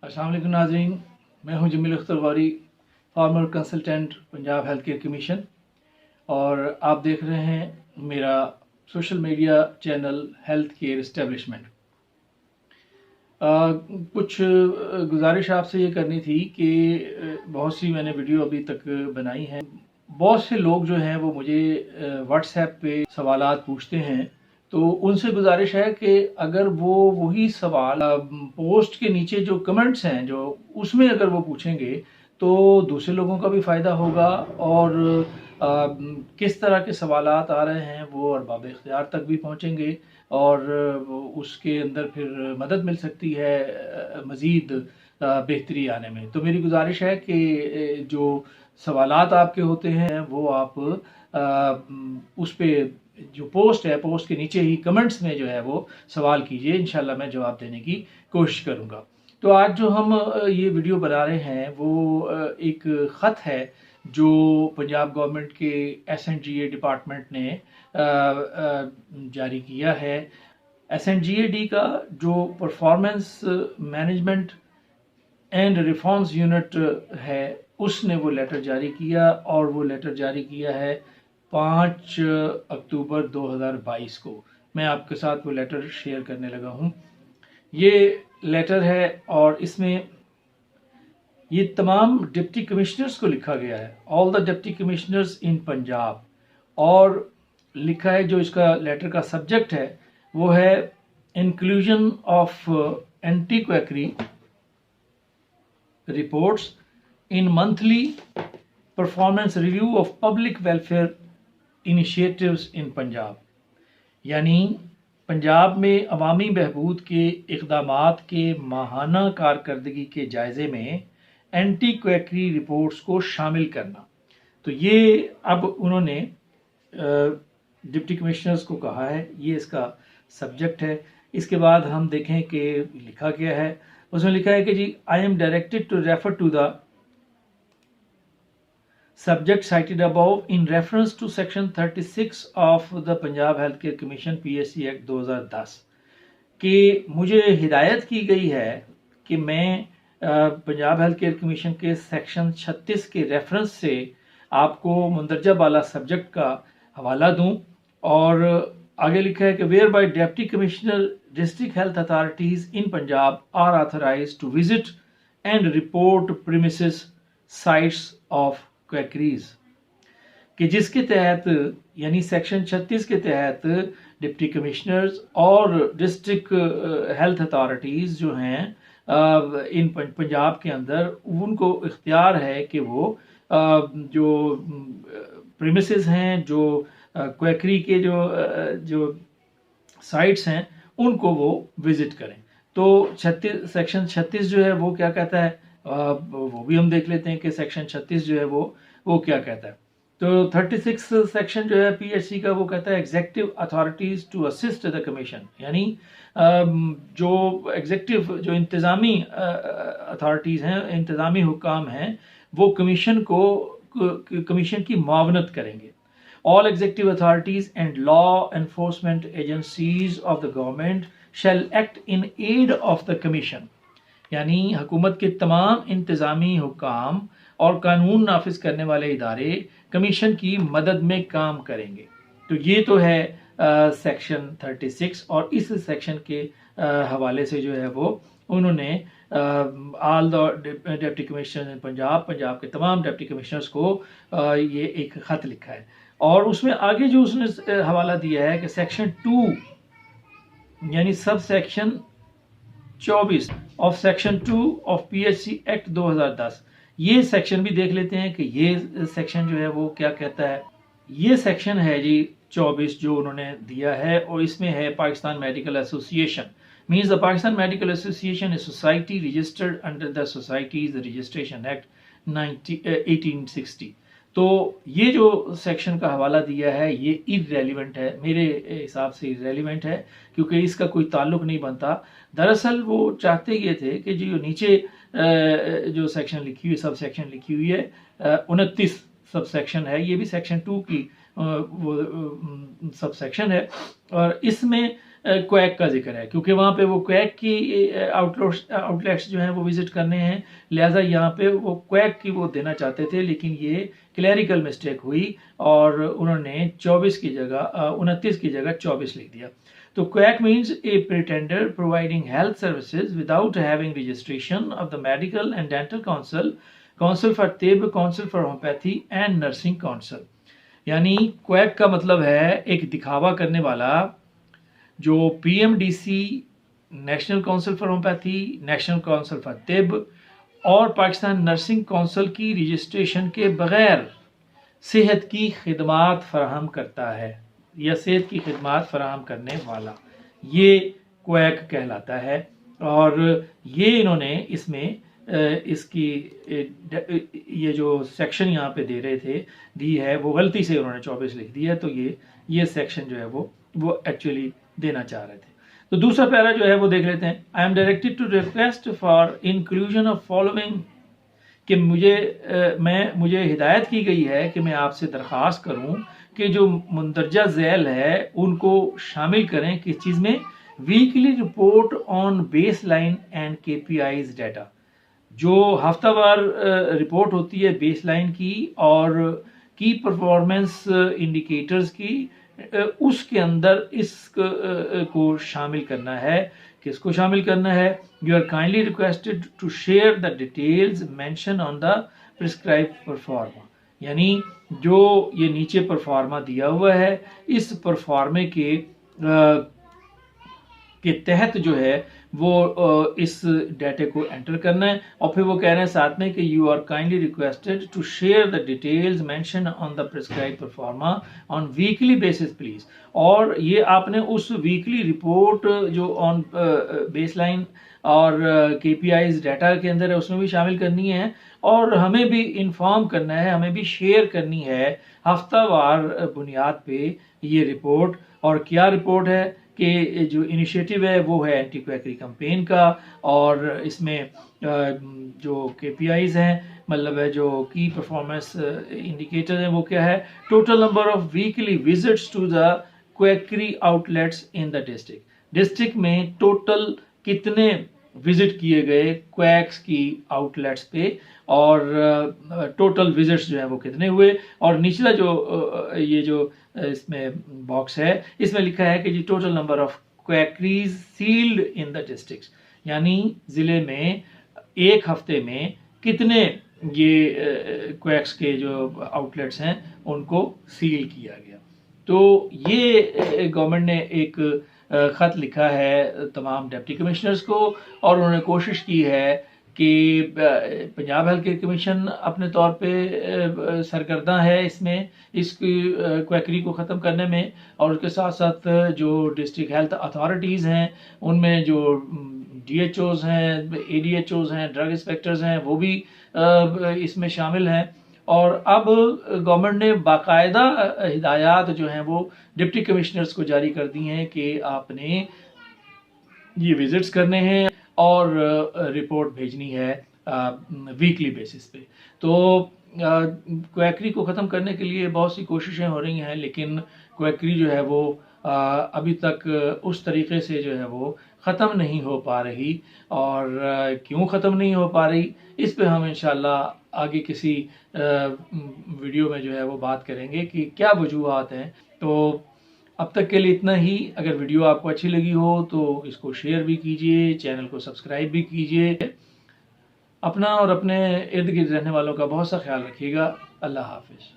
अस्सलाम वालेकुम नाज़रीन, मैं हूं Jamil Akhtar Ghauri, former consultant Punjab health care commission, और आप देख रहे हैं मेरा social media channel health care establishment. कुछ गुजारिश आपसे ये करनी थी कि बहुत सी मैंने वीडियो अभी तक बनाई हैं। बहुत से लोग जो हैं वो मुझे व्हाट्सएप पे सवालात पूछते हैं, तो उनसे गुजारिश है कि अगर वो वही सवाल पोस्ट के नीचे जो कमेंट्स हैं जो उसमें अगर वो पूछेंगे तो दूसरे लोगों का भी फ़ायदा होगा, और किस तरह के सवालात आ रहे हैं वो अरबाब इख्तियार तक भी पहुंचेंगे, और उसके अंदर फिर मदद मिल सकती है मज़ीद बेहतरी आने में। तो मेरी गुजारिश है कि जो सवालात आपके होते हैं वो आप उस पे जो पोस्ट है, पोस्ट के नीचे ही कमेंट्स में जो है वो सवाल कीजिए, इंशाल्लाह मैं जवाब देने की कोशिश करूँगा। तो आज जो हम ये वीडियो बना रहे हैं वो एक ख़त है जो पंजाब गवर्नमेंट के SNGA डिपार्टमेंट ने जारी किया है। SNGAD का जो performance management and reforms unit है उसने वो लेटर जारी किया, और वो लेटर जारी किया है 5 अक्टूबर 2022 को। मैं आपके साथ वो लेटर शेयर करने लगा हूँ। ये लेटर है और इसमें ये तमाम डिप्टी कमिश्नर्स को लिखा गया है, ऑल द डिप्टी कमिश्नर्स इन पंजाब, और लिखा है, जो इसका लेटर का सब्जेक्ट है वो है inclusion of anti quackery reports in monthly performance review of public welfare initiatives in Punjab. यानी पंजाब में अवामी बहबूद के इक़दामात के माहाना कारकर्दगी के जायज़े में एंटी क्वैकरी रिपोर्ट्स को शामिल करना। तो ये अब उन्होंने डिप्टी कमिश्नर्स को कहा है, ये इसका सब्जेक्ट है। इसके बाद हम देखें कि लिखा क्या है। उसमें लिखा है कि जी I am directed to refer to the subject cited above in reference to section 36 of the Punjab health care commission PHC act 2010 कि मुझे हिदायत की गई है कि मैं पंजाब हेल्थ केयर कमीशन के सेक्शन 36 के रेफरेंस से आपको मुंदरजा बाला सब्जेक्ट का हवाला दूं। और आगे लिखा है कि whereby deputy commissioner district health authorities in Punjab are authorised to visit and report premises sites of quackeries, कि जिसके तहत यानी सेक्शन 36 के तहत डिप्टी कमिश्नर्स और डिस्ट्रिक्ट हेल्थ अथॉरिटीज़ जो हैं इन पंजाब के अंदर, उनको इख्तियार है कि वो जो प्रीमिसेस हैं, जो क्वैकरी के जो साइट्स हैं, उनको वो विजिट करें। तो सेक्शन 36 जो है वो क्या कहता है, वो भी हम देख लेते हैं कि सेक्शन 36 जो है वो क्या कहता है। तो 36 सेक्शन जो है PHC का वो कहता है executive authorities to assist the commission, यानी जो एग्जेक्टिव जो इंतज़ामी अथॉरिटीज़ हैं, इंतज़ामी हुकाम हैं, वो कमीशन की मावनत करेंगे। All executive authorities and law enforcement agencies of the government shall act in aid of the commission, यानी हुकूमत के तमाम इंतज़ामी हुकाम और कानून नाफिज करने वाले इदारे कमीशन की मदद में काम करेंगे। तो ये तो है सेक्शन 36, और इस सेक्शन के हवाले से जो है वो उन्होंने ऑल द डिप्टी कमिश्नर इन पंजाब के तमाम डिप्टी कमिश्नर्स को ये एक ख़त लिखा है। और उसमें आगे जो उसने हवाला दिया है कि सेक्शन 2 यानी sub section 24 of section 2 of PHC act 2010, ये सेक्शन भी देख लेते हैं कि ये सेक्शन जो है वो क्या कहता है। ये सेक्शन है जी 24 जो उन्होंने दिया है, और इसमें है Pakistan medical association means the Pakistan medical association a society registered under the societies registration act 1860। तो ये जो सेक्शन का हवाला दिया है ये इररेलेवेंट है, मेरे हिसाब से इररेलेवेंट है, क्योंकि इसका कोई ताल्लुक नहीं बनता। दरअसल वो चाहते ये थे कि जो नीचे जो सेक्शन लिखी हुई, सब सेक्शन लिखी हुई है 29 सब सेक्शन है, ये भी सेक्शन 2 की वो सब सेक्शन है, और इसमें کویک کا ذکر ہے، کیونکہ وہاں پہ وہ کویک کی آؤٹلیٹس جو ہیں وہ وزٹ کرنے ہیں، لہٰذا یہاں پہ وہ کویک کی وہ دینا چاہتے تھے، لیکن یہ کلیریکل مسٹیک ہوئی اور انہوں نے 29 کی جگہ 24 لکھ دیا۔ تو quick means a pretender providing health services without having registration of the Medical and Dental Council, Council for طب، Council for Homeopathy and Nursing Council۔ یعنی کویک کا مطلب ہے ایک دکھاوا کرنے والا جو PMDC، national council for homeopathy, national council for طب اور پاکستان نرسنگ کونسل کی رجسٹریشن کے بغیر صحت کی خدمات فراہم کرتا ہے یا صحت کی خدمات فراہم کرنے والا، یہ کویک کہلاتا ہے۔ اور یہ انہوں نے اس میں اس کی یہ جو سیکشن یہاں پہ دے رہے تھے دی ہے، وہ غلطی سے انہوں نے 24 لکھ دی ہے، تو یہ سیکشن جو ہے وہ ایکچولی دینا چاہ رہے تھے۔ تو دوسرا پیرا جو ہے وہ دیکھ لیتے ہیں۔ I am directed to request for inclusion of following, کہ مجھے ہدایت کی گئی ہے کہ میں آپ سے درخواست کروں کہ جو مندرجہ ذیل ہے ان کو شامل کریں کس چیز میں، weekly report on base line and KPIs data, جو ہفتہ وار رپورٹ ہوتی ہے بیس لائن کی اور کی پرفارمنس انڈیکیٹرز کی، اس کے اندر اس کو شامل کرنا ہے۔ کس کو شامل کرنا ہے؟ You are kindly requested to share the details mention on the prescribe proforma, یعنی جو یہ نیچے پرفارما دیا ہوا ہے اس پرفارمے کے تحت جو ہے وہ اس ڈیٹے کو انٹر کرنا ہے، اور پھر وہ کہہ رہے ہیں ساتھ میں کہ you are kindly requested to share the details mention on the prescribe proforma on weekly basis please, اور یہ آپ نے اس ویکلی رپورٹ جو آن بیس لائن اور KPIs ڈیٹا کے اندر ہے اس میں بھی شامل کرنی ہے، اور ہمیں بھی انفارم کرنا ہے، ہمیں بھی شیئر کرنی ہے ہفتہ وار بنیاد پہ یہ رپورٹ۔ اور کیا رپورٹ ہے کہ جو انیشیٹو ہے وہ ہے اینٹی کویکری کمپین کا، اور اس میں جو KPIs ہیں، مطلب ہے جو کی پرفارمنس انڈیکیٹر ہیں، وہ کیا ہے؟ Total number of weekly visits to the quackery outlets in the district میں ٹوٹل کتنے وزٹ کیے گئے کویکس کی آؤٹ لیٹس پہ، اور ٹوٹل وزٹس جو ہیں وہ کتنے ہوئے، اور نچلا یہ جو اس میں باکس ہے اس میں لکھا ہے کہ جی total number of quackeries sealed in the district, یعنی ضلع میں ایک ہفتے میں کتنے یہ کویکس کے جو آؤٹ لیٹس ہیں ان کو سیل کیا گیا۔ تو یہ گورنمنٹ نے ایک خط لکھا ہے تمام ڈپٹی کمشنرز کو، اور انہوں نے کوشش کی ہے کہ پنجاب ہیلتھ کیئر کمیشن اپنے طور پہ سرگرداں ہے اس کی کویکری کو ختم کرنے میں، اور اس کے ساتھ ساتھ جو ڈسٹرکٹ ہیلتھ اتھارٹیز ہیں ان میں جو DHOs ہیں، ADHOs ہیں، ڈرگ انسپیکٹرز ہیں، وہ بھی اس میں شامل ہیں۔ اور اب گورنمنٹ نے باقاعدہ ہدایات جو ہیں وہ ڈپٹی کمشنرز کو جاری کر دی ہیں کہ آپ نے یہ وزٹس کرنے ہیں اور رپورٹ بھیجنی ہے ویکلی بیسس پہ۔ تو کویکری کو ختم کرنے کے لیے بہت سی کوششیں ہو رہی ہیں، لیکن کویکری جو ہے وہ ابھی تک اس طریقے سے جو ہے وہ ختم نہیں ہو پا رہی، اور کیوں ختم نہیں ہو پا رہی اس پہ ہم انشاءاللہ آگے کسی ویڈیو میں جو ہے وہ بات کریں گے کہ کیا وجوہات ہیں۔ تو اب تک کے لیے اتنا ہی۔ اگر ویڈیو آپ کو اچھی لگی ہو تو اس کو شیئر بھی کیجئے، چینل کو سبسکرائب بھی کیجئے، اپنا اور اپنے ارد گرد رہنے والوں کا بہت سا خیال رکھیے گا۔ اللہ حافظ۔